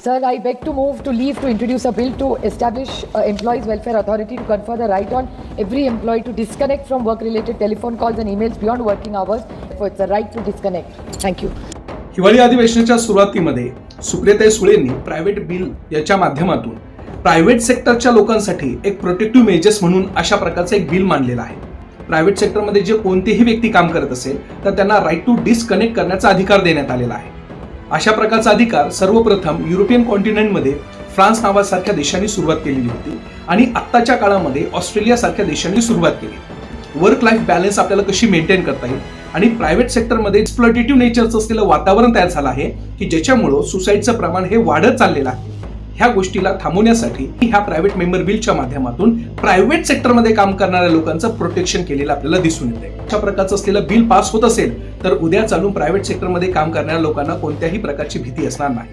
Sir, I beg to move to leave to introduce a bill to establish Employees Welfare Authority to confer the right on every employee to disconnect from work-related telephone calls and emails beyond working hours. For it's a right to disconnect. Thank you. हिवाळी अधिवेशनाच्या सुरुवातीमध्ये सुप्रियाताई सुळेंनी private bill याच्या माध्यमातून private सेक्टरच्या लोकांसाठी एक protective measures म्हणून अशा प्रकारचं एक बिल मांडलेलं आहे. प्रायव्हेट सेक्टरमध्ये जे कोणतेही व्यक्ती काम करत असेल तर त्यांना राईट टू डिस्कनेक्ट करण्याचा अधिकार देण्यात आलेला आहे. अशा प्रकारचा अधिकार सर्वप्रथम युरोपियन कॉन्टिनेंटमध्ये फ्रान्स नावासारख्या देशांनी सुरुवात केलेली होती आणि आत्ताच्या काळामध्ये ऑस्ट्रेलिया सारख्या देशांनी सुरुवात केली. वर्क लाईफ बॅलन्स आपल्याला कशी मेंटेन करता येईल आणि प्रायव्हेट सेक्टरमध्ये एक्सप्लॉटेटिव्ह नेचरचं असलेलं वातावरण तयार झालं आहे की ज्याच्यामुळं सुसाईडचं प्रमाण हे वाढत चाललेलं आहे. ह्या गोष्टीला थांबवण्यासाठी ह्या प्रायव्हेट मेंबर बिलच्या माध्यमातून प्रायव्हेट सेक्टरमध्ये काम करणाऱ्या लोकांचं प्रोटेक्शन केलेलं आपल्याला दिसून येते. अशा प्रकारचं असलेलं बिल पास होत असेल तर उद्या चालून प्रायव्हेट सेक्टरमध्ये काम करणाऱ्या लोकांना कोणत्याही प्रकारची भीती असणार नाही.